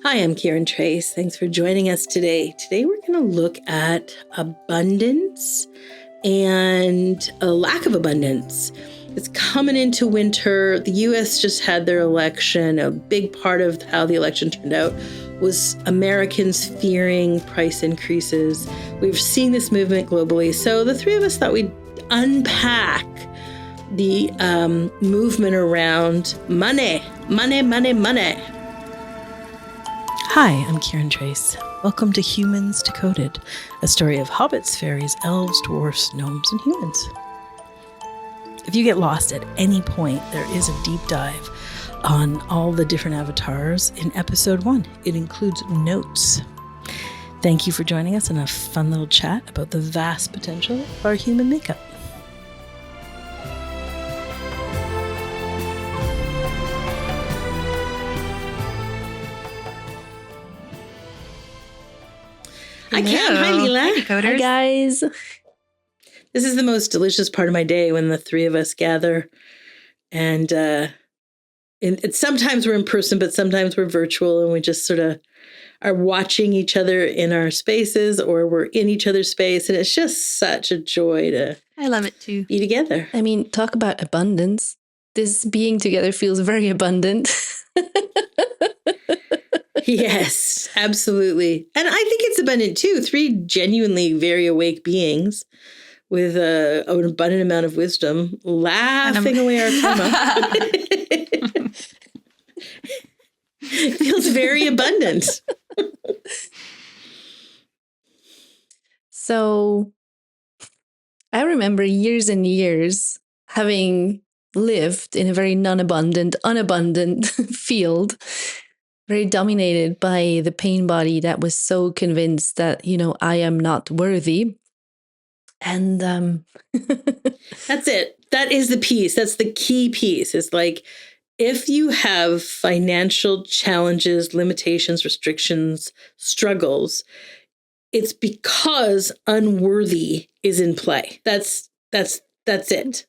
Hi, I'm Kiran Trace. Thanks for joining us today. Today we're going to look at abundance and a lack of abundance. It's coming into winter. The U.S. just had their election. A big part of how the election turned out was Americans fearing price increases. We've seen this movement globally. So the three of us thought we'd unpack the movement around money. Hi, I'm Kiran Trace. Welcome to Humans Decoded, a story of hobbits, fairies, elves, dwarfs, gnomes, and humans. If you get lost at any point, there is a deep dive on all the different avatars in episode 1. It includes notes. Thank you for joining us in a fun little chat about the vast potential of our human makeup. Hi, Cam. Hi, Leela. Hi, guys. This is the most delicious part of my day when the three of us gather. And it's sometimes we're in person, but sometimes we're virtual, and we just sort of are watching each other in our spaces, or we're in each other's space. And it's just such a joy to I love it too. Be together. I mean, talk about abundance. This being together feels very abundant. Yes, absolutely. And I think it's abundant too. 3 genuinely very awake beings with an abundant amount of wisdom laughing away our karma. It feels very abundant. So I remember years and years having lived in a very unabundant field, very dominated by the pain body that was so convinced that, I am not worthy. And that's it. That is the piece. That's the key piece. It's like, if you have financial challenges, limitations, restrictions, struggles, it's because unworthy is in play. That's it.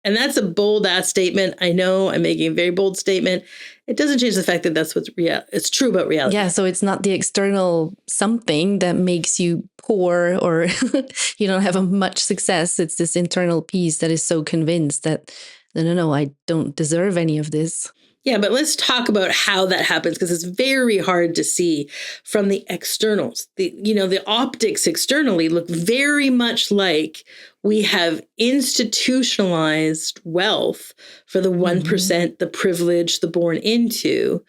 And that's a bold ass statement. I know I'm making a very bold statement. It doesn't change the fact that that's what's real. It's true about reality. Yeah. So it's not the external something that makes you poor or you don't have much success. It's this internal piece that is so convinced that, no, I don't deserve any of this. Yeah, but let's talk about how that happens, because it's very hard to see from the externals. The optics externally look very much like we have institutionalized wealth for the 1%, the privileged, the born into,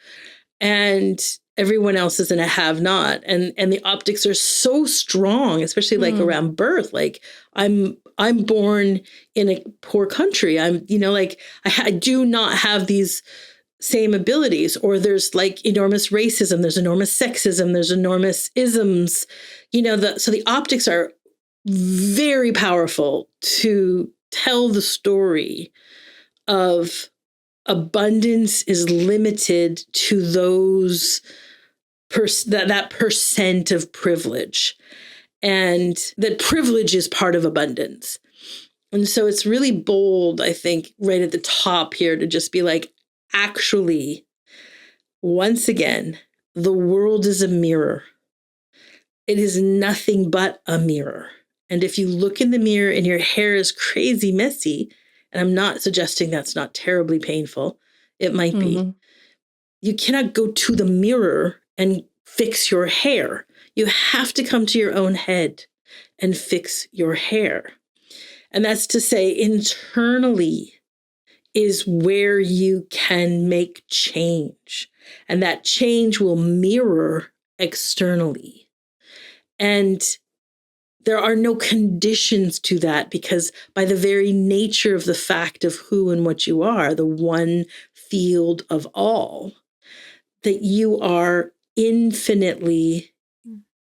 and everyone else is in a have-not. And the optics are so strong, especially like around birth. Like I'm born in a poor country. I do not have these same abilities, or there's like enormous racism, there's enormous sexism, there's enormous isms, so the optics are very powerful to tell the story of abundance is limited to those that percent of privilege, and that privilege is part of abundance. And so it's really bold, I think, right at the top here to just be like, actually, once again, the world is a mirror. It is nothing but a mirror. And if you look in the mirror and your hair is crazy messy, and I'm not suggesting that's not terribly painful, it might be, you cannot go to the mirror and fix your hair. You have to come to your own head and fix your hair. And that's to say, internally is where you can make change. And that change will mirror externally. And there are no conditions to that, because by the very nature of the fact of who and what you are, the one field of all, that you are infinitely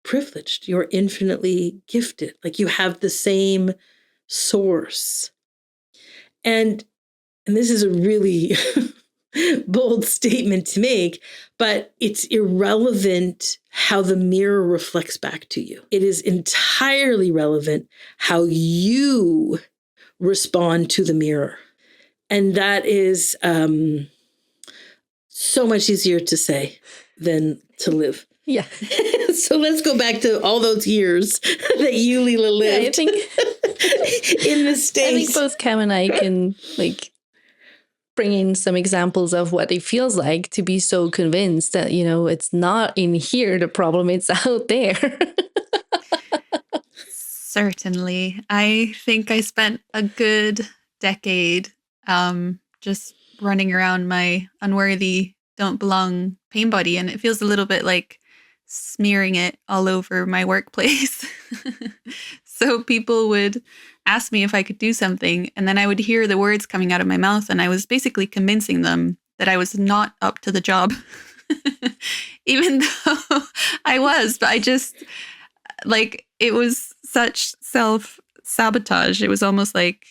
privileged. You're infinitely gifted. Like you have the same source. And this is a really bold statement to make, but it's irrelevant how the mirror reflects back to you. It is entirely relevant how you respond to the mirror. And that is so much easier to say than to live. Yeah. So let's go back to all those years that you, Leela, lived I think in the States. I think both Cam and I can like bring in some examples of what it feels like to be so convinced that, you know, it's not in here, the problem, it's out there. Certainly. I think I spent a good decade just running around my unworthy, don't belong pain body. And it feels a little bit like smearing it all over my workplace. So people would ask me if I could do something, and then I would hear the words coming out of my mouth, and I was basically convincing them that I was not up to the job, even though I was. But I just, like, it was such self-sabotage. It was almost like,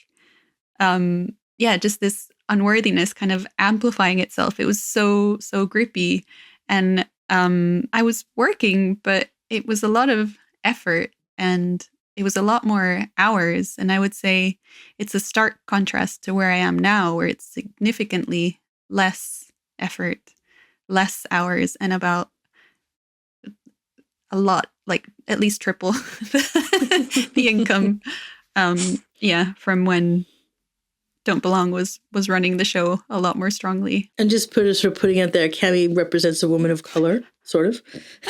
just this unworthiness kind of amplifying itself. It was so grippy. And I was working, but it was a lot of effort and it was a lot more hours. And I would say it's a stark contrast to where I am now, where it's significantly less effort, less hours, and about a lot, like at least triple the income. From when Don't Belong was running the show a lot more strongly. And just putting out there, Cami represents a woman of color, sort of.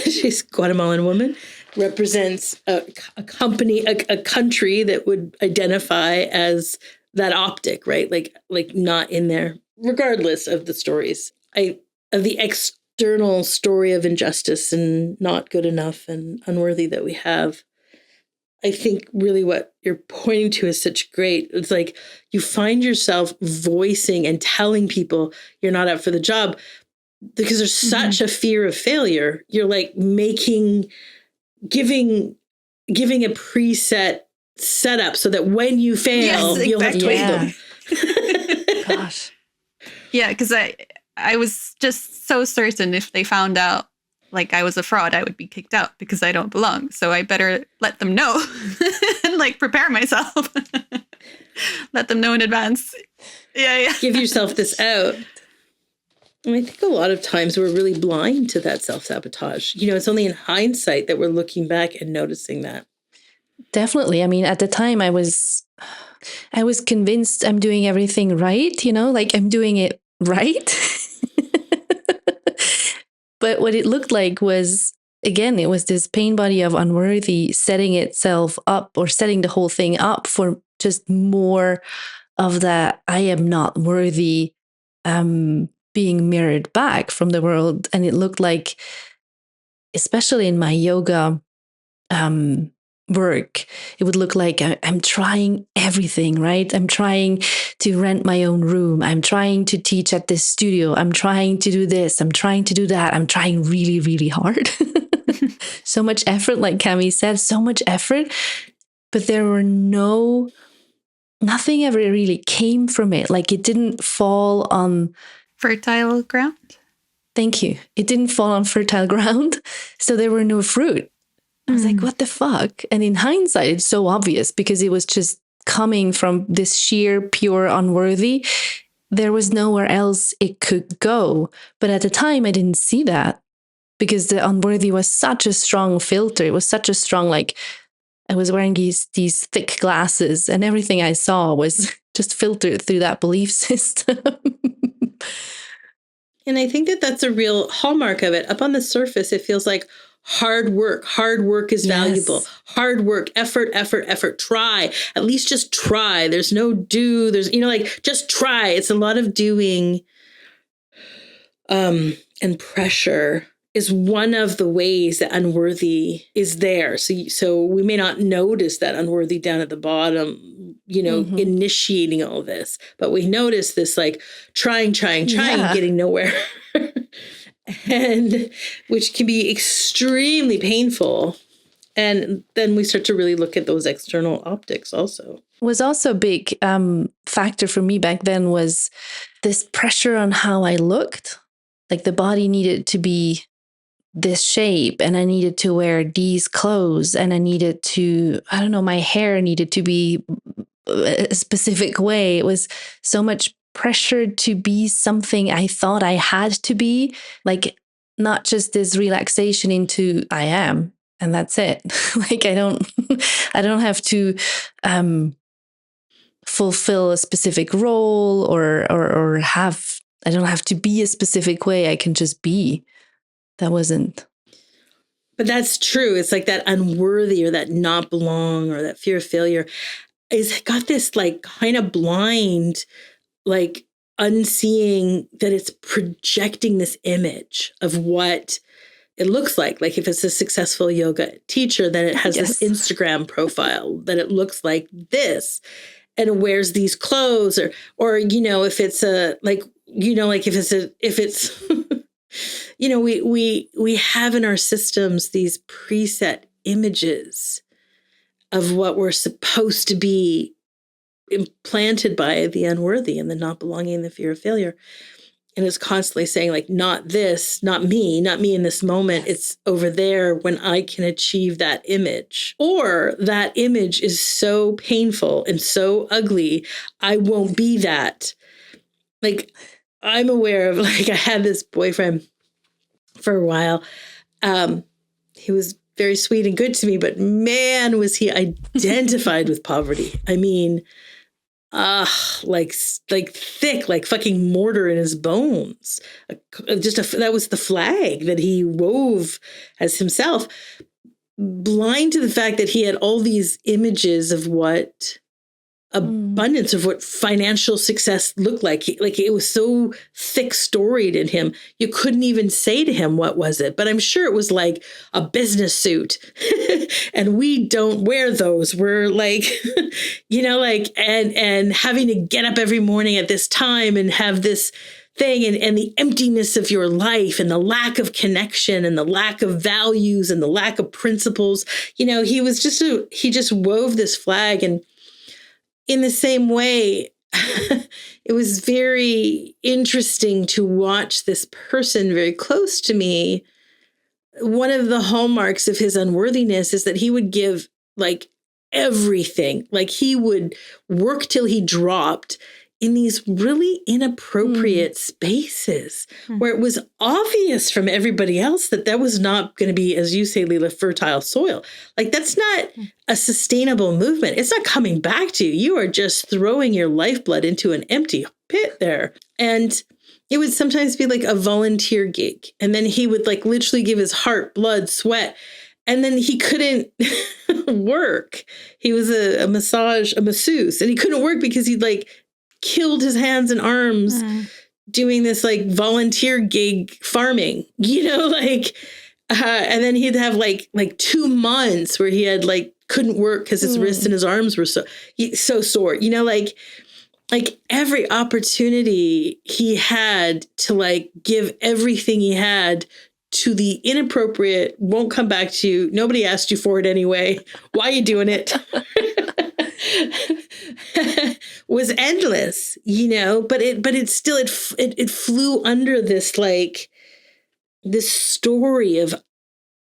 She's a Guatemalan woman, represents a company, a country that would identify as that optic, right? Like not in there, regardless of the stories. Of the external story of injustice and not good enough and unworthy that we have. I think really what you're pointing to is such great. It's like you find yourself voicing and telling people you're not up for the job because there's such a fear of failure. You're like giving a preset setup so that when you fail, yes, you'll have told them. Gosh. Yeah, because I was just so certain if they found out like I was a fraud, I would be kicked out because I don't belong. So I better let them know and like prepare myself. Let them know in advance. Yeah. Give yourself this out. And I think a lot of times we're really blind to that self-sabotage. You know, it's only in hindsight that we're looking back and noticing that. Definitely. I mean, at the time I was convinced I'm doing everything right, you know, like I'm doing it right. But what it looked like was, again, it was this pain body of unworthy setting itself up or setting the whole thing up for just more of that I am not worthy being mirrored back from the world. And it looked like, especially in my yoga work, it would look like I'm trying everything, right? I'm trying to rent my own room. I'm trying to teach at this studio. I'm trying to do this. I'm trying to do that. I'm trying really, really hard. So much effort, like Cami said, so much effort. But there were nothing ever really came from it. Like it didn't fall on fertile ground. Thank you. It didn't fall on fertile ground. So there were no fruit. I was like, what the fuck? And in hindsight, it's so obvious because it was just coming from this sheer, pure unworthy. There was nowhere else it could go. But at the time, I didn't see that because the unworthy was such a strong filter. It was such a strong, like, I was wearing these thick glasses and everything I saw was just filtered through that belief system. And I think that that's a real hallmark of it. Up on the surface, it feels like hard work. Hard work is valuable. Hard work, effort, try. At least just try. There's no do. There's, like just try. It's a lot of doing. And pressure is one of the ways that unworthy is there. So we may not notice that unworthy down at the bottom, initiating all this, but we notice this like trying, getting nowhere. And which can be extremely painful. And then we start to really look at those external optics also. Was also a big factor for me back then was this pressure on how I looked. Like the body needed to be this shape and I needed to wear these clothes and I needed to, my hair needed to be a specific way. It was so much pressure to be something I thought I had to be, like not just this relaxation into I am, and that's it. Like I don't have to fulfill a specific role or have, I don't have to be a specific way. I can just be. That wasn't. But that's true. It's like that unworthy or that not belong or that fear of failure is got this like kind of blind, like unseeing that it's projecting this image of what it looks like. Like if it's a successful yoga teacher, then it has this Instagram profile that it looks like this and it wears these clothes or, you know, if it's a, like, you know, like if it's, you know, we have in our systems these preset images of what we're supposed to be implanted by the unworthy and the not belonging and the fear of failure. And it's constantly saying like, not this, not me in this moment. Yes. It's over there when I can achieve that image. Or that image is so painful and so ugly, I won't be that. Like, I'm aware of, like, I had this boyfriend for a while. He was very sweet and good to me, but man, was he identified with poverty. I mean, like thick, like fucking mortar in his bones. That was the flag that he wove as himself, blind to the fact that he had all these images of what abundance, of what financial success looked like. Like it was so thick storied in him. You couldn't even say to him, what was it? But I'm sure it was like a business suit. And we don't wear those. We're like, you know, like, and having to get up every morning at this time and have this thing and the emptiness of your life and the lack of connection and the lack of values and the lack of principles. You know, he just wove this flag. And in the same way, it was very interesting to watch this person very close to me. One of the hallmarks of his unworthiness is that he would give like everything. Like he would work till he dropped in these really inappropriate spaces where it was obvious from everybody else that was not going to be, as you say, Leela, fertile soil. Like that's not a sustainable movement. It's not coming back to you. You are just throwing your lifeblood into an empty pit there. And it would sometimes be like a volunteer gig. And then he would like literally give his heart, blood, sweat. And then he couldn't work. He was a masseuse, and he couldn't work because he'd like killed his hands and arms doing this like volunteer gig farming, you know, like, and then he'd have like 2 months where he had like, couldn't work because his wrists and his arms were so sore, you know, like every opportunity he had to like give everything he had to the inappropriate, won't come back to you. Nobody asked you for it anyway. Why are you doing it? Was endless, you know, but it still flew under this like this story of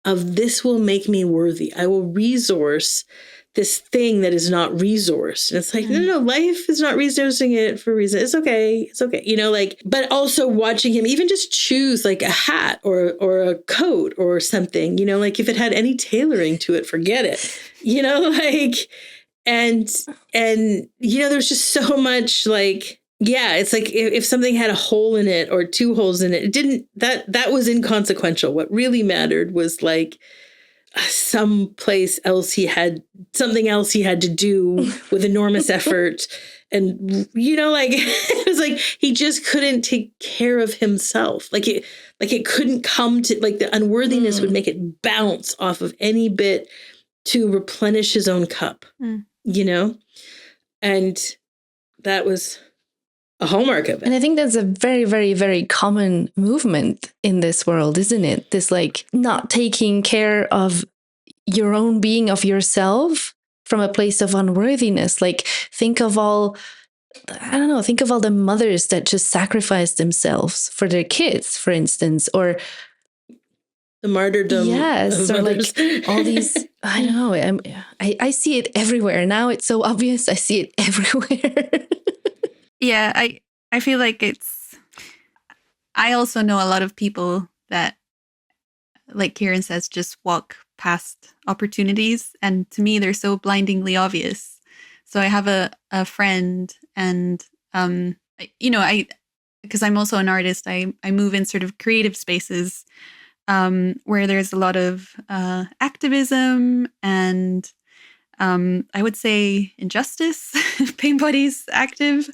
this will make me worthy. I will resource this thing that is not resourced. And it's like, no, life is not resourcing it for a reason. It's okay. You know, like, but also watching him even just choose like a hat or a coat or something, you know, like if it had any tailoring to it, forget it, you know, like, and, you know, there's just so much like, yeah, it's like if something had a hole in it or 2 holes in it, it didn't, that was inconsequential. What really mattered was like, something else he had to do with enormous effort. And, you know, like, it was like, he just couldn't take care of himself. Like it couldn't come to, like the unworthiness would make it bounce off of any bit to replenish his own cup, you know? And that was a hallmark of it. And I think that's a very, very, very common movement in this world, isn't it? This like not taking care of your own being, of yourself from a place of unworthiness. Like think of all the mothers that just sacrificed themselves for their kids, for instance, or the martyrdom. Yes, or like all these, I don't know. I see it everywhere. Now it's so obvious. I see it everywhere. Yeah, I feel like I also know a lot of people that like Kiran says, just walk past opportunities. And to me, they're so blindingly obvious. So I have a friend, and, because I'm also an artist, I move in sort of creative spaces where there's a lot of activism and I would say injustice. Pain Body's active.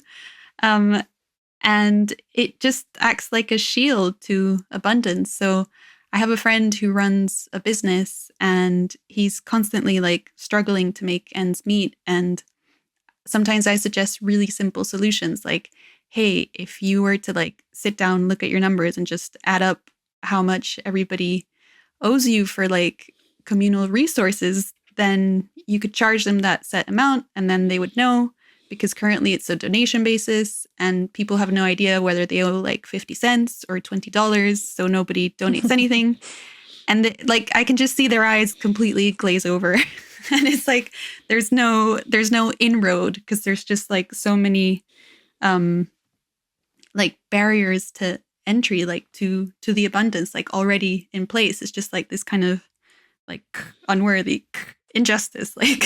And it just acts like a shield to abundance. So I have a friend who runs a business, and he's constantly like struggling to make ends meet. And sometimes I suggest really simple solutions like, hey, if you were to like sit down, look at your numbers and just add up how much everybody owes you for like communal resources, then you could charge them that set amount and then they would know, because currently it's a donation basis and people have no idea whether they owe like 50 cents or $20. So nobody donates anything. And like, I can just see their eyes completely glaze over. And it's like, there's no inroad, because there's just like so many like barriers to entry, like to the abundance, like already in place. It's just like this kind of like unworthy injustice, like,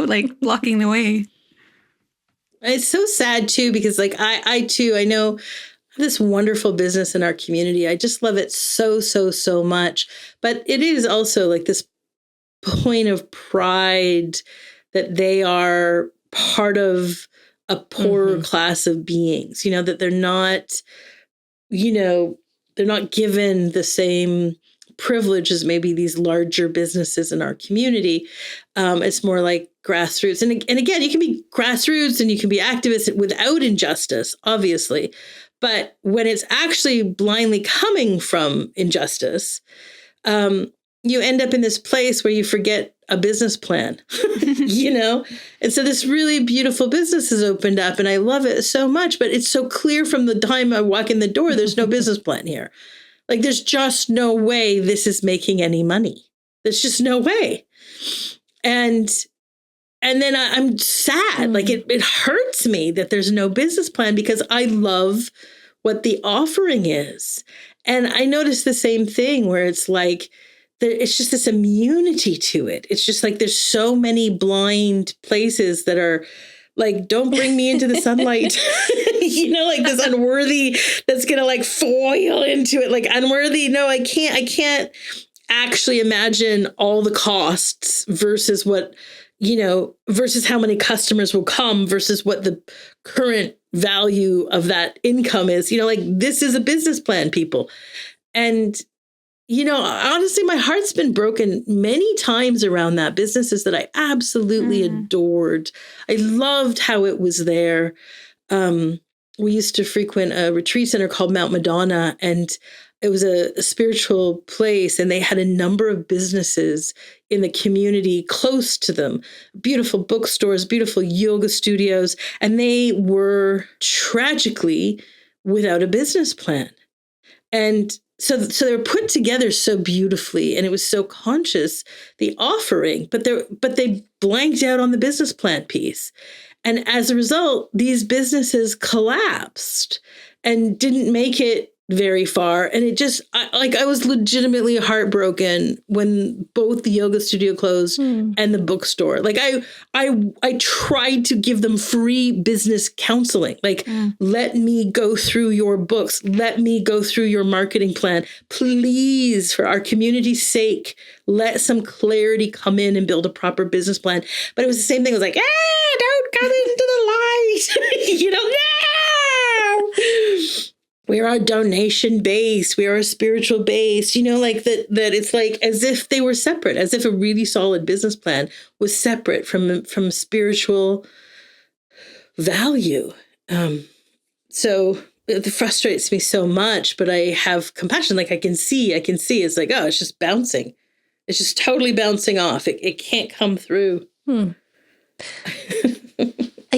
like blocking the way. It's so sad too, because like I too, I know this wonderful business in our community. I just love it so, so, so much. But it is also like this point of pride that they are part of a poorer class of beings, that they're not, they're not given the same privilege as maybe these larger businesses in our community. It's more like grassroots. And again, you can be grassroots and you can be activists without injustice, obviously. But when it's actually blindly coming from injustice, you end up in this place where you forget a business plan, And so this really beautiful business has opened up and I love it so much, but it's so clear from the time I walk in the door, there's no business plan here. Like, there's just no way this is making any money. There's just no way. And then I'm sad. Like, it hurts me that there's no business plan, because I love what the offering is. And I noticed the same thing where it's like, it's just this immunity to it. It's just like there's so many blind places that are like, don't bring me into the sunlight, like this unworthy that's going to like foil into it, like unworthy. No, I can't actually imagine all the costs versus what, versus how many customers will come versus what the current value of that income is, like this is a business plan, people. And honestly, my heart's been broken many times around that. Businesses that I absolutely adored. I loved how it was there. We used to frequent a retreat center called Mount Madonna, and it was a spiritual place, and they had a number of businesses in the community close to them. Beautiful bookstores, beautiful yoga studios, and they were tragically without a business plan. And so they were put together so beautifully, and it was so conscious, the offering, but they blanked out on the business plan piece. And as a result, these businesses collapsed and didn't make it very far. And it just, I was legitimately heartbroken when both the yoga studio closed and the bookstore. Like I tried to give them free business counseling. Like, let me go through your books. Let me go through your marketing plan. Please, for our community's sake, let some clarity come in and build a proper business plan. But it was the same thing. It was like, don't come into the light. No. We are a donation base. We are a spiritual base, like that it's like as if they were separate, as if a really solid business plan was separate from spiritual value. So it frustrates me so much, but I have compassion. Like I can see it's like, oh, it's just bouncing. It's just totally bouncing off. It can't come through. I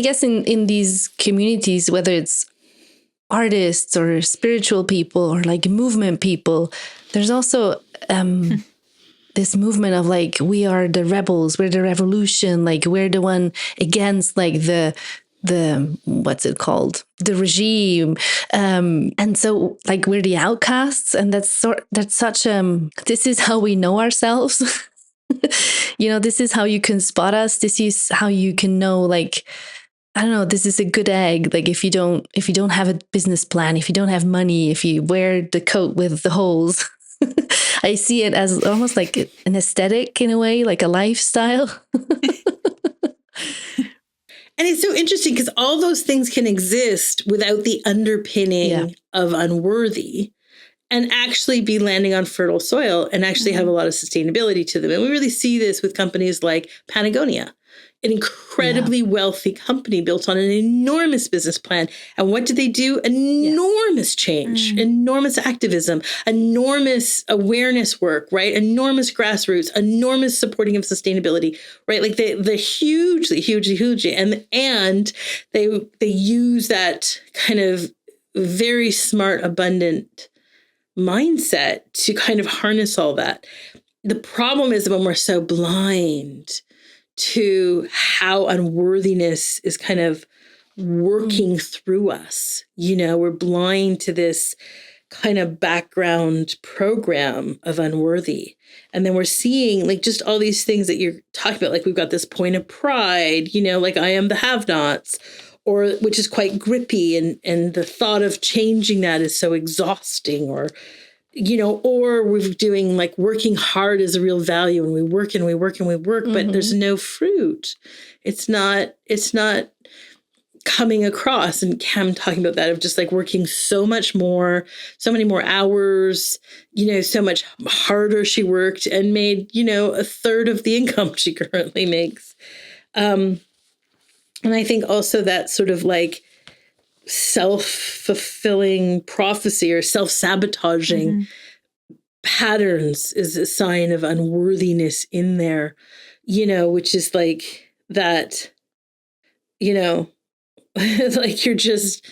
guess in these communities, whether it's artists or spiritual people or like movement people, there's also this movement of like, we are the rebels, we're the revolution, like we're the one against like the what's it called, the regime, and so like we're the outcasts, and that's such this is how we know ourselves. This is how you can spot us. This is how you can know, like, I don't know, this is a good egg. Like if you don't have a business plan, if you don't have money, if you wear the coat with the holes. I see it as almost like an aesthetic in a way, like a lifestyle. And it's so interesting because all those things can exist without the underpinning of unworthy and actually be landing on fertile soil and actually have a lot of sustainability to them. And we really see this with companies like Patagonia, an incredibly wealthy company built on an enormous business plan. And what did they do? Enormous change, enormous activism, enormous awareness work, right? Enormous grassroots, enormous supporting of sustainability, right? Like the hugely, and they use that kind of very smart, abundant mindset to kind of harness all that. The problem is when we're so blind to how unworthiness is kind of working through us. We're blind to this kind of background program of unworthy. And then we're seeing like just all these things that you're talking about. Like we've got this point of pride, like I am the have-nots, or which is quite grippy. And the thought of changing that is so exhausting, or we're doing like working hard is a real value, and we work, but there's no fruit. It's not coming across. And Cam talking about that of just like working so many more hours, so much harder she worked and made, a third of the income she currently makes. And I think also that sort of like self-fulfilling prophecy or self-sabotaging patterns is a sign of unworthiness in there, which is like that, like you're just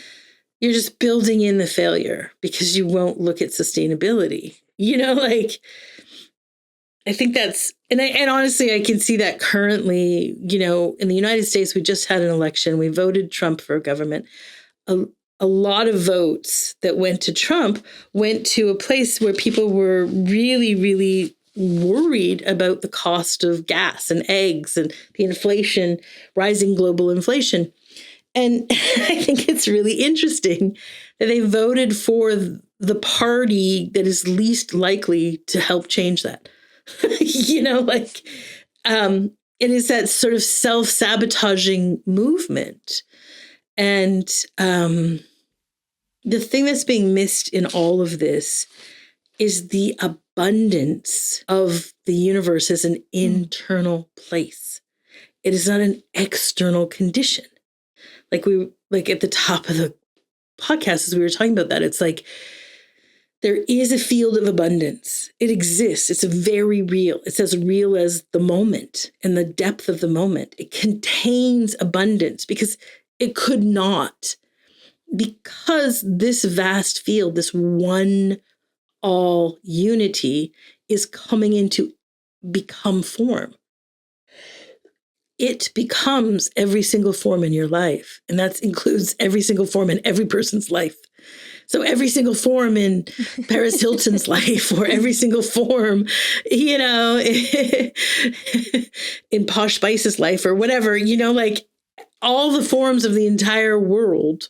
building in the failure because you won't look at sustainability, like I think that's, and honestly, I can see that currently, in the United States, we just had an election. We voted Trump for government. A lot of votes that went to Trump went to a place where people were really, really worried about the cost of gas and eggs and the inflation, rising global inflation. And I think it's really interesting that they voted for the party that is least likely to help change that. It is that sort of self-sabotaging movement. And the thing that's being missed in all of this is the abundance of the universe as an internal place. It is not an external condition. Like at the top of the podcast, as we were talking about that, it's like there is a field of abundance. It exists. It's very real. It's as real as the moment and the depth of the moment. It contains abundance because it could not. Because this vast field, this one all unity is coming into become form. It becomes every single form in your life. And that includes every single form in every person's life. So every single form in Paris Hilton's life, or every single form, in Posh Spice's life, or whatever, like all the forms of the entire world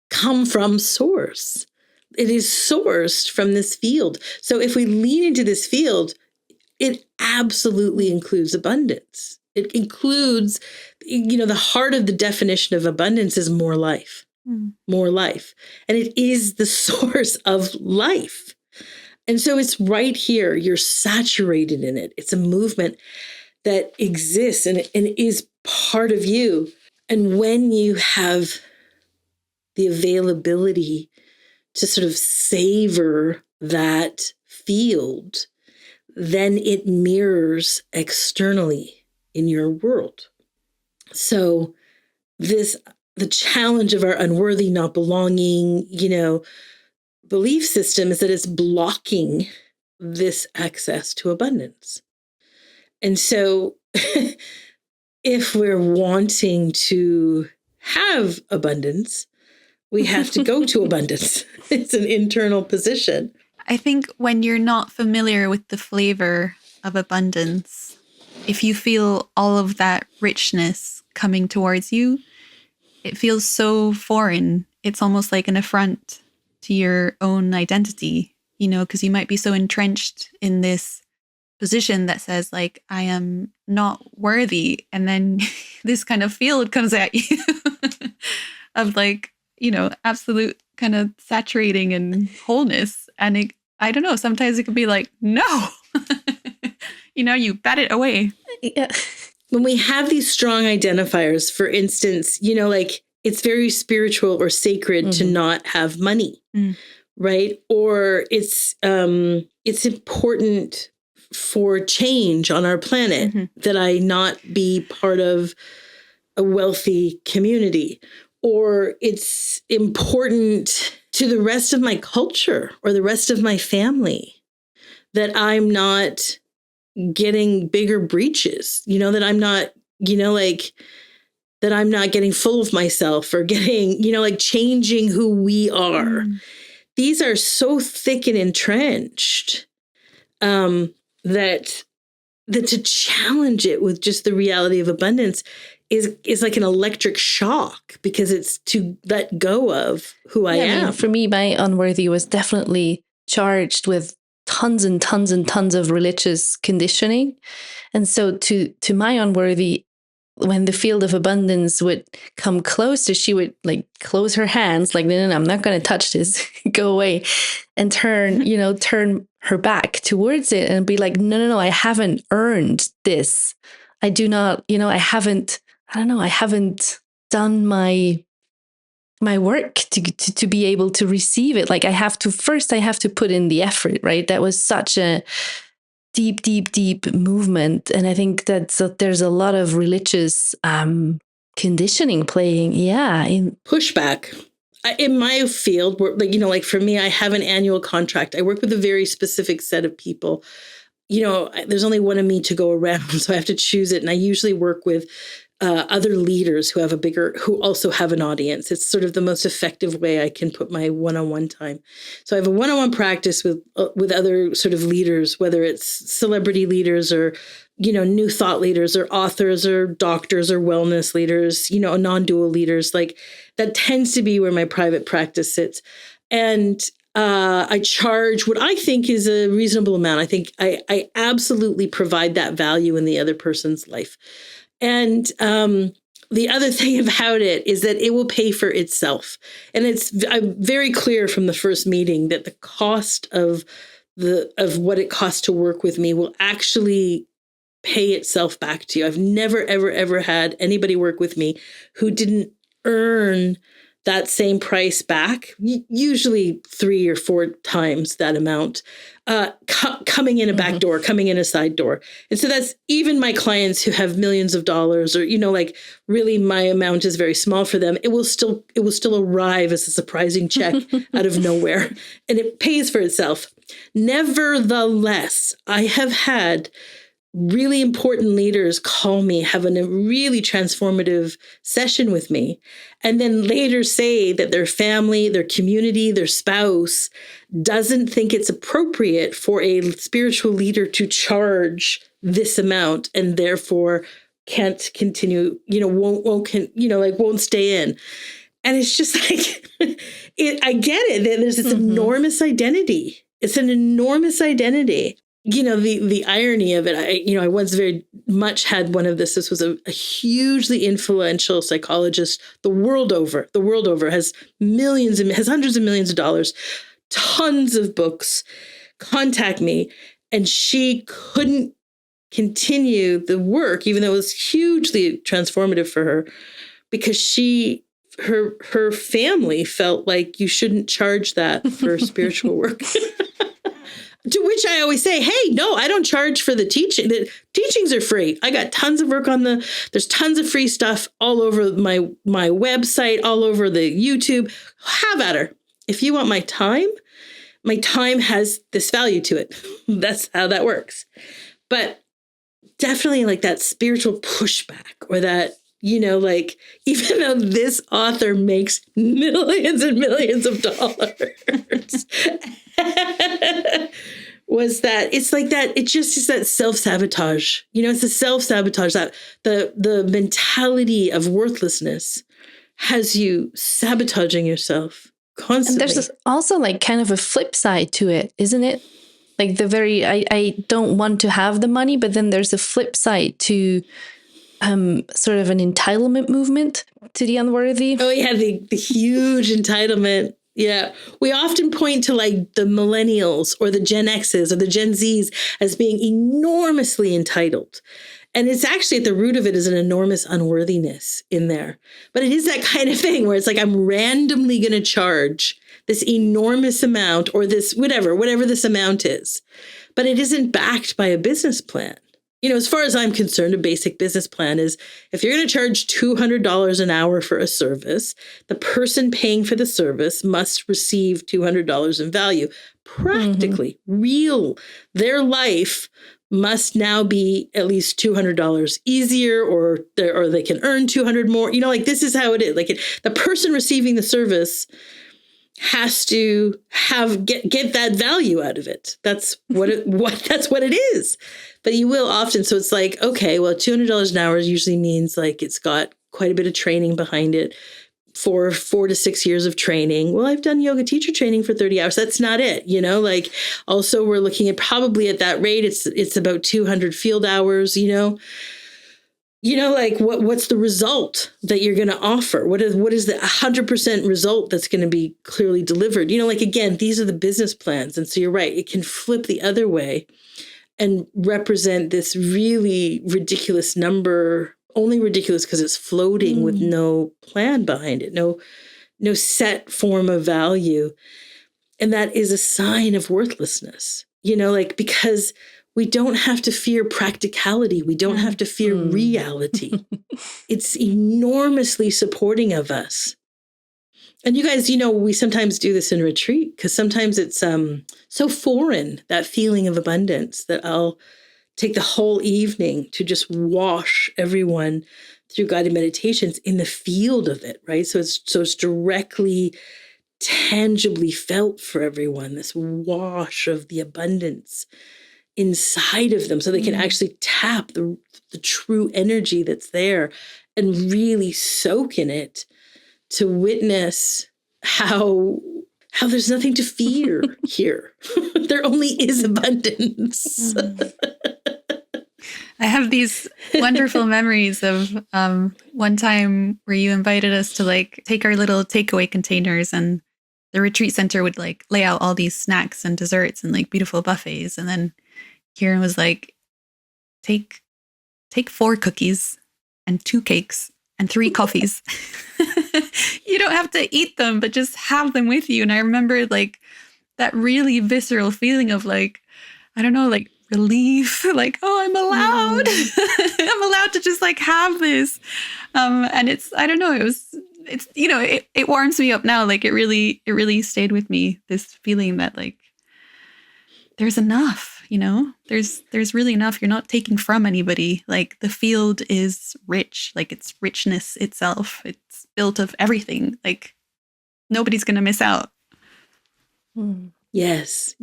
come from source. It is sourced from this field. So if we lean into this field, it absolutely includes abundance. It includes, the heart of the definition of abundance is more life. More life. And it is the source of life. And so it's right here. You're saturated in it. It's a movement that exists and is part of you. And when you have the availability to sort of savor that field, then it mirrors externally in your world. So the challenge of our unworthy, not belonging, belief system is that it's blocking this access to abundance. And so if we're wanting to have abundance, we have to go to abundance. It's an internal position. I think when you're not familiar with the flavor of abundance, if you feel all of that richness coming towards you, it feels so foreign. It's almost like an affront to your own identity, because you might be so entrenched in this position that says, like, I am not worthy. And then this kind of field comes at you of like, absolute kind of saturating and wholeness. And I don't know, sometimes it could be like, no, you bat it away. Yeah. When we have these strong identifiers, for instance, like it's very spiritual or sacred to not have money, right? Or it's important for change on our planet that I not be part of a wealthy community, or it's important to the rest of my culture or the rest of my family that I'm not getting bigger breaches, that I'm not, that I'm not getting full of myself or getting, like changing who we are. These are so thick and entrenched that to challenge it with just the reality of abundance is like an electric shock, because it's to let go of who I am. I mean, for me, my unworthy was definitely charged with tons and tons and tons of religious conditioning. And so to my unworthy, when the field of abundance would come closer, she would like close her hands, like, no, I'm not going to touch this, go away, and turn her back towards it and be like, no, I haven't earned this. I do not, I haven't done my work to be able to receive it. Like I have to put in the effort, right? That was such a deep movement. And I think that there's a lot of religious conditioning playing. Yeah. In pushback. In my field, like for me, I have an annual contract. I work with a very specific set of people. There's only one of me to go around, so I have to choose it. And I usually work with other leaders who also have an audience. It's sort of the most effective way I can put my one-on-one time. So I have a one-on-one practice with other sort of leaders, whether it's celebrity leaders or, new thought leaders or authors or doctors or wellness leaders, non-dual leaders. Like that tends to be where my private practice sits. And I charge what I think is a reasonable amount. I think I absolutely provide that value in the other person's life. And the other thing about it is that it will pay for itself. And I'm very clear from the first meeting that the cost of what it costs to work with me will actually pay itself back to you. I've never, ever, ever had anybody work with me who didn't earn that same price back, usually 3 or 4 times that amount, coming in a back door, coming in a side door. And so that's even my clients who have millions of dollars, or, like really my amount is very small for them. It will still arrive as a surprising check out of nowhere, and it pays for itself. Nevertheless, I have had really important leaders call me, have a really transformative session with me, and then later say that their family, their community, their spouse doesn't think it's appropriate for a spiritual leader to charge this amount, and therefore can't continue, won't stay in. And it's just like, I get it. There's this enormous identity. It's an enormous identity. The irony of it, I once very much had one of this. This was a hugely influential psychologist the world over, has hundreds of millions of dollars, tons of books, contact me. And she couldn't continue the work, even though it was hugely transformative for her, because her family felt like you shouldn't charge that for spiritual work. To which I always say, hey, no, I don't charge for the teaching. The teachings are free. I got tons of work there's tons of free stuff all over my website, all over the YouTube. Have at her. If you want my time has this value to it. That's how that works. But definitely like that spiritual pushback, or that, like, even though this author makes millions and millions of dollars, was that it's like that, it just is that self-sabotage. It's the self-sabotage, that the mentality of worthlessness has you sabotaging yourself constantly. And there's also like kind of a flip side to it, isn't it? Like I don't want to have the money, but then there's a flip side to sort of an entitlement movement to the unworthy. Oh yeah, the huge entitlement. Yeah. We often point to like the millennials or the Gen X's or the Gen Z's as being enormously entitled. And it's actually at the root of it is an enormous unworthiness in there. But it is that kind of thing where it's like, I'm randomly going to charge this enormous amount, or this whatever this amount is. But it isn't backed by a business plan. As far as I'm concerned, a basic business plan is, if you're going to charge $200 an hour for a service, the person paying for the service must receive $200 in value. Practically, real. Their life must now be at least $200 easier, or they can earn $200 more. Like, this is how it is. Like, the person receiving the service has to get that value out of it. That's what it is. But you will often. So it's like, okay, well, $200 an hour usually means like it's got quite a bit of training behind it, for 4 to 6 years of training. Well, I've done yoga teacher training for 30 hours. That's not it. Like, also we're looking at probably at that rate, it's about 200 field hours, like what's the result that you're going to offer? What is the 100% result that's going to be clearly delivered? Like, again, these are the business plans. And so you're right. It can flip the other way and represent this really ridiculous number, only ridiculous because it's floating with no plan behind it, no set form of value. And that is a sign of worthlessness, like, because we don't have to fear practicality. We don't have to fear reality. It's enormously supporting of us. And you guys, we sometimes do this in retreat, because sometimes it's so foreign, that feeling of abundance, that I'll take the whole evening to just wash everyone through guided meditations in the field of it, right? So it's directly, tangibly felt for everyone, this wash of the abundance inside of them, so they can actually tap the true energy that's there and really soak in it, to witness how there's nothing to fear here. There only is abundance. I have these wonderful memories of one time where you invited us to like take our little takeaway containers, and the retreat center would like lay out all these snacks and desserts and like beautiful buffets. And then Kiran was like, take 4 cookies and 2 cakes and 3 coffees. You don't have to eat them, but just have them with you. And I remember like that really visceral feeling of like, I don't know, like relief, like, oh, I'm allowed. I'm allowed to just like have this. And it's, I don't know, it warms me up now. Like it really stayed with me, this feeling that like, there's enough, there's really enough. You're not taking from anybody. Like the field is rich, like it's richness itself. It's built of everything. Like nobody's going to miss out. Yes.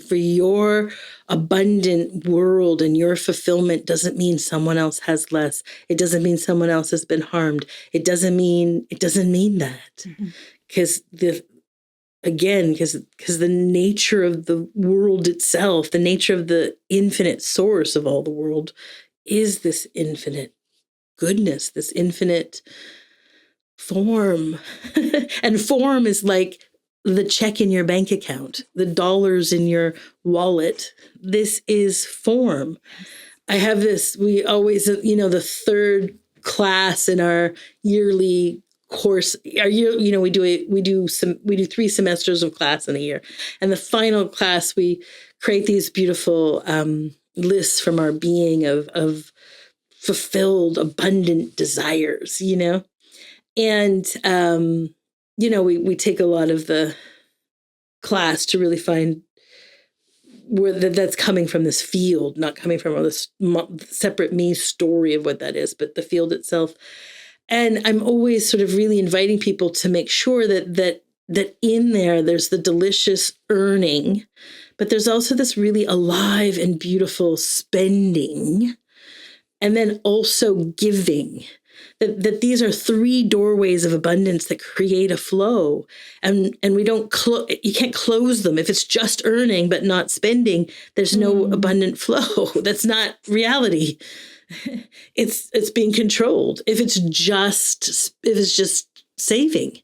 For your abundant world and your fulfillment doesn't mean someone else has less. It doesn't mean someone else has been harmed. It doesn't mean that. Because because the nature of the world itself, the nature of the infinite source of all the world, is this infinite goodness, this infinite form. And form is like the check in your bank account, the dollars in your wallet. This is form. I have this, we always, the third class in our yearly course, we do 3 semesters of class in a year. And the final class, we create these beautiful lists from our being of fulfilled, abundant desires, And, we take a lot of the class to really find that's coming from this field, not coming from this separate me story of what that is, but the field itself. And I'm always sort of really inviting people to make sure that in there's the delicious earning, but there's also this really alive and beautiful spending, and then also giving. That these are three doorways of abundance that create a flow, and we don't you can't close them. If it's just earning but not spending, there's no abundant flow. That's not reality. It's being controlled. If it's just saving,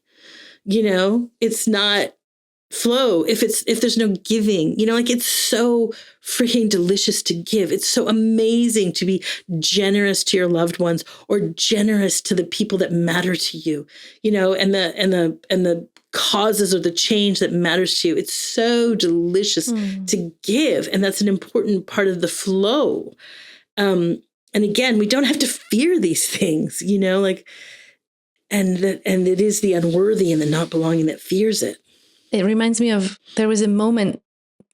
it's not flow. If there's no giving, like, it's so freaking delicious to give. It's so amazing to be generous to your loved ones or generous to the people that matter to you, and the causes or the change that matters to you. It's so delicious to give. And that's an important part of the flow. And again, we don't have to fear these things, and it is the unworthy and the not belonging that fears it. It reminds me of, there was a moment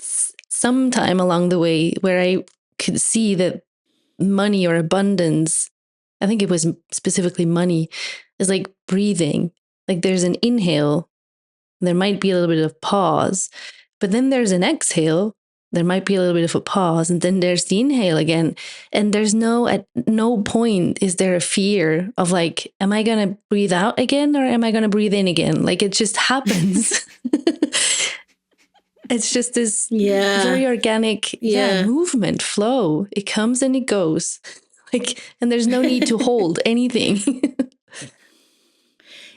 sometime along the way where I could see that money or abundance, I think it was specifically money, is like breathing. Like there's an inhale, there might be a little bit of pause, but then there's an exhale, there might be a little bit of a pause, and then there's the inhale again. And at no point is there a fear of like, am I going to breathe out again or am I going to breathe in again? Like it just happens. It's just this very organic movement, flow. It comes and it goes. And there's no need to hold anything.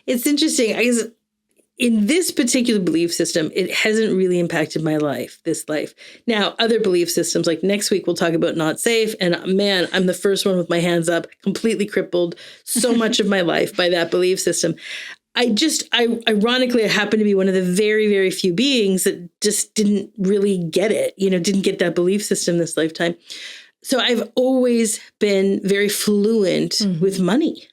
It's interesting. In this particular belief system, it hasn't really impacted my life, this life. Now, other belief systems, like next week, we'll talk about not safe. And man, I'm the first one with my hands up, completely crippled so much of my life by that belief system. Ironically, I happen to be one of the very, very few beings that just didn't really get it, didn't get that belief system this lifetime. So I've always been very fluent with money.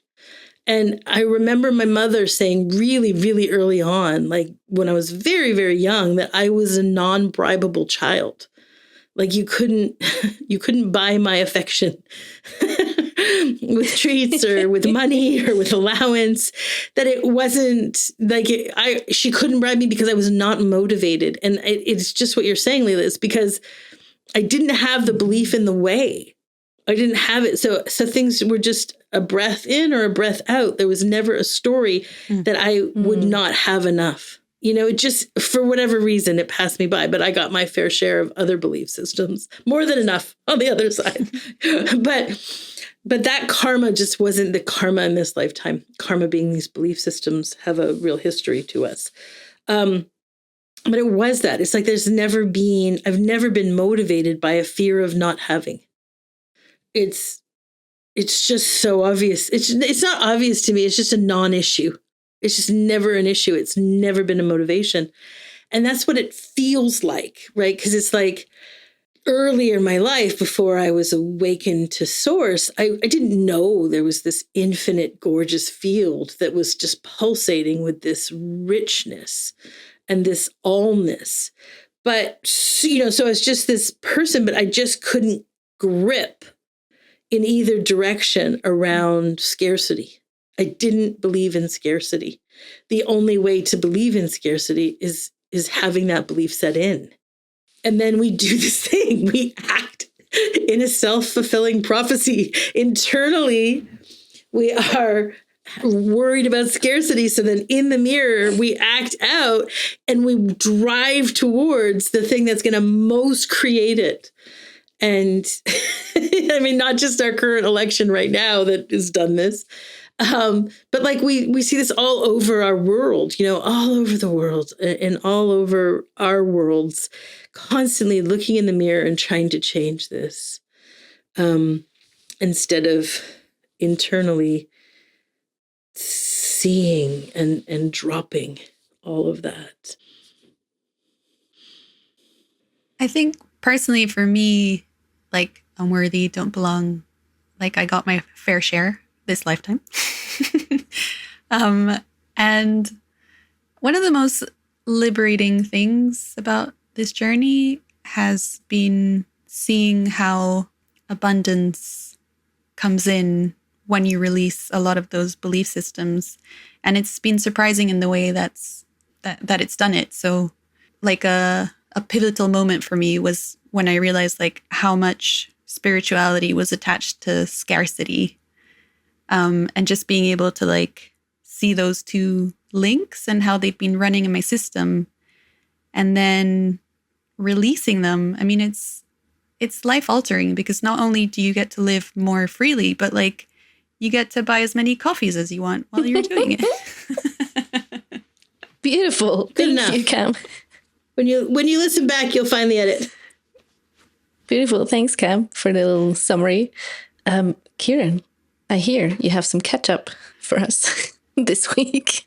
And I remember my mother saying really, really early on, like when I was very, very young, that I was a non-bribable child. Like you couldn't buy my affection with treats or with money or with allowance. That it wasn't like she couldn't bribe me because I was not motivated. And it's just what you're saying, Leela. It's because I didn't have the belief in the way. I didn't have it. So things were just a breath in or a breath out. There was never a story that I would not have enough. It just, for whatever reason, it passed me by. But I got my fair share of other belief systems, more than enough on the other side. But that karma just wasn't the karma in this lifetime. Karma being these belief systems have a real history to us. But it was that. It's like I've never been motivated by a fear of not having. It's just so obvious. It's not obvious to me. It's just a non-issue. It's just never an issue. It's never been a motivation. And that's what it feels like, right? Because it's like earlier in my life, before I was awakened to source, I didn't know there was this infinite, gorgeous field that was just pulsating with this richness and this allness. But, so it's just this person, but I just couldn't grip in either direction around scarcity. I didn't believe in scarcity. The only way to believe in scarcity is having that belief set in. And then we do this thing. We act in a self-fulfilling prophecy. Internally, we are worried about scarcity. So then in the mirror, we act out and we drive towards the thing that's going to most create it. And I mean, not just our current election right now that has done this, but like we see this all over our world, all over the world and all over our worlds, constantly looking in the mirror and trying to change this instead of internally seeing and dropping all of that. I think personally for me, like unworthy, don't belong, like I got my fair share this lifetime. And one of the most liberating things about this journey has been seeing how abundance comes in when you release a lot of those belief systems. And it's been surprising in the way that it's done it. So like a pivotal moment for me was when I realized like how much spirituality was attached to scarcity. And just being able to like see those two links and how they've been running in my system, and then releasing them. I mean, it's life altering, because not only do you get to live more freely, but like you get to buy as many coffees as you want while you're doing it. Beautiful. Thank you, Cam. When you listen back, you'll find the edit. Beautiful. Thanks, Cam, for the little summary. Kiran, I hear you have some catch up for us this week.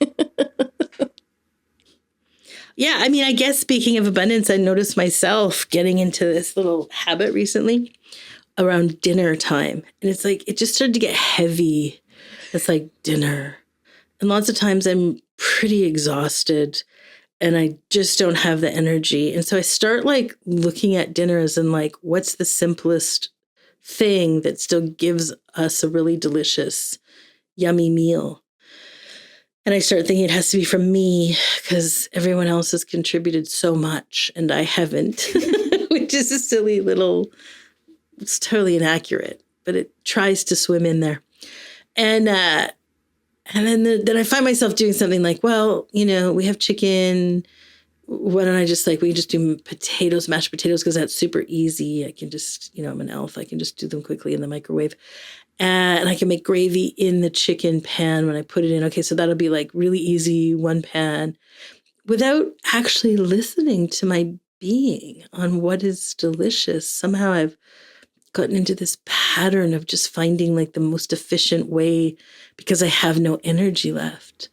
Yeah, I mean, I guess speaking of abundance, I noticed myself getting into this little habit recently around dinner time. And it's like, it just started to get heavy. It's like dinner. And lots of times I'm pretty exhausted and I just don't have the energy. And so I start like looking at dinner as in like, what's the simplest thing that still gives us a really delicious, yummy meal? And I started thinking it has to be from me because everyone else has contributed so much and I haven't, which is a silly little, it's totally inaccurate, but it tries to swim in there. And then I find myself doing something like, well, you know, we have chicken. Why don't I just like, we just do potatoes, mashed potatoes, because that's super easy. I can just, you know, I'm an elf. I can just do them quickly in the microwave. And I can make gravy in the chicken pan when I put it in. Okay, so that'll be like really easy, one pan, without actually listening to my being on what is delicious. Somehow I've gotten into this pattern of just finding like the most efficient way because I have no energy left.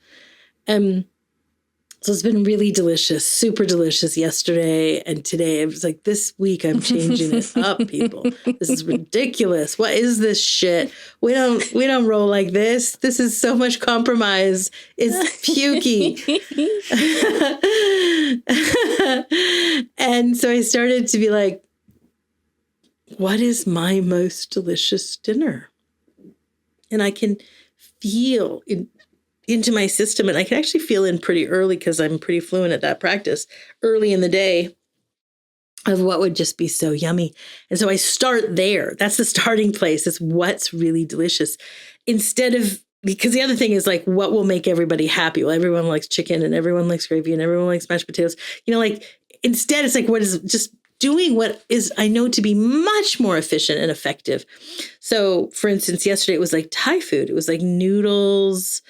So it's been really delicious, super delicious yesterday and today. I was like, this week I'm changing it up, people. This is ridiculous. What is this shit? We don't roll like this. This is so much compromise. It's pukey. And so I started to be like, what is my most delicious dinner? And I can feel into my system, and I can actually feel in pretty early because I'm pretty fluent at that practice early in the day of what would just be so yummy. And so I start there. That's the starting place. Is what's really delicious, instead of, because the other thing is like, what will make everybody happy? Well, everyone likes chicken and everyone likes gravy and everyone likes mashed potatoes. You know, like instead it's like, what is just doing what is I know to be much more efficient and effective. So for instance, yesterday it was like Thai food. It was like noodles,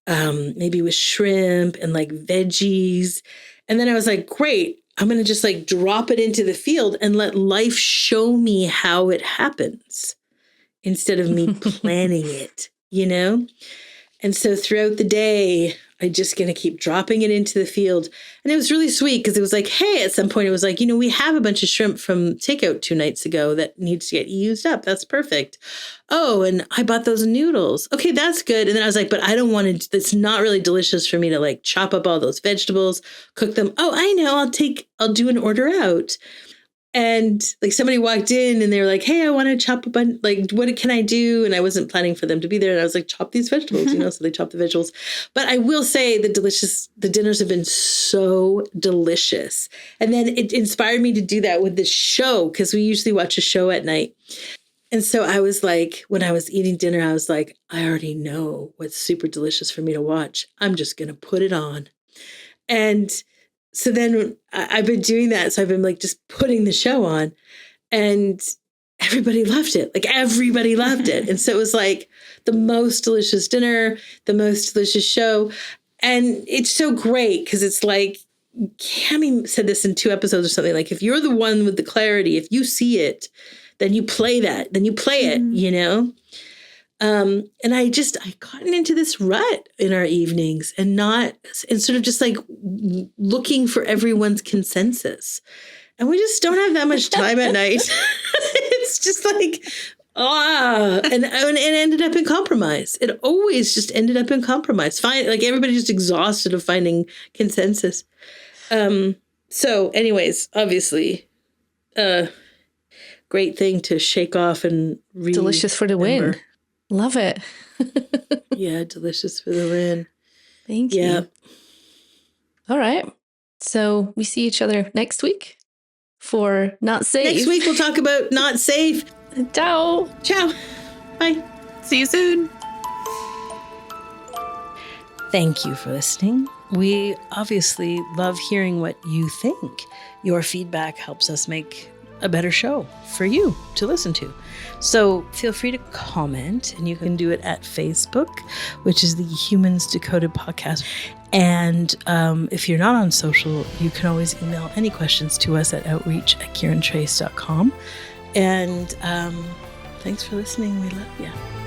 maybe with shrimp and like veggies. And then I was like, great, I'm going to just like drop it into the field and let life show me how it happens instead of me planning it, you know? And so throughout the day, I'm just going to keep dropping it into the field. And it was really sweet because it was like, hey, at some point it was like, you know, we have a bunch of shrimp from takeout 2 nights ago that needs to get used up. That's perfect. Oh, and I bought those noodles. Okay, that's good. And then I was like, but I don't want to, it's not really delicious for me to like chop up all those vegetables, cook them. Oh, I know, I'll do an order out. And like somebody walked in and they were like, hey, I want to chop a bunch, like, what can I do? And I wasn't planning for them to be there. And I was like, chop these vegetables, you know, so they chopped the vegetables. But I will say the dinners have been so delicious. And then it inspired me to do that with this show, because we usually watch a show at night. And so I was like, when I was eating dinner, I was like, I already know what's super delicious for me to watch. I'm just going to put it on. And so then I've been doing that. So I've been like just putting the show on and everybody loved it. Like everybody loved it. And so it was like the most delicious dinner, the most delicious show. And it's so great because it's like, Cami said this in 2 episodes or something, like if you're the one with the clarity, if you see it, then you play that, then you play it, you know? And I gotten into this rut in our evenings and sort of just like looking for everyone's consensus. And we just don't have that much time at night. It's just like, and it ended up in compromise. It always just ended up in compromise. Like everybody's just exhausted of finding consensus. So anyways, obviously great thing to shake off and Delicious for the win. remember. Love it. Yeah, delicious for the win. Thank Yeah. you. All right. So we see each other next week for Not Safe. Next week we'll talk about not safe. Ciao. Ciao. Bye. See you soon. Thank you for listening. We obviously love hearing what you think. Your feedback helps us make a better show for you to listen to. So feel free to comment, and you can do it at Facebook, which is the Humans Decoded podcast. And if you're not on social, you can always email any questions to us at outreach@kirantrace.com. And thanks for listening. We love you.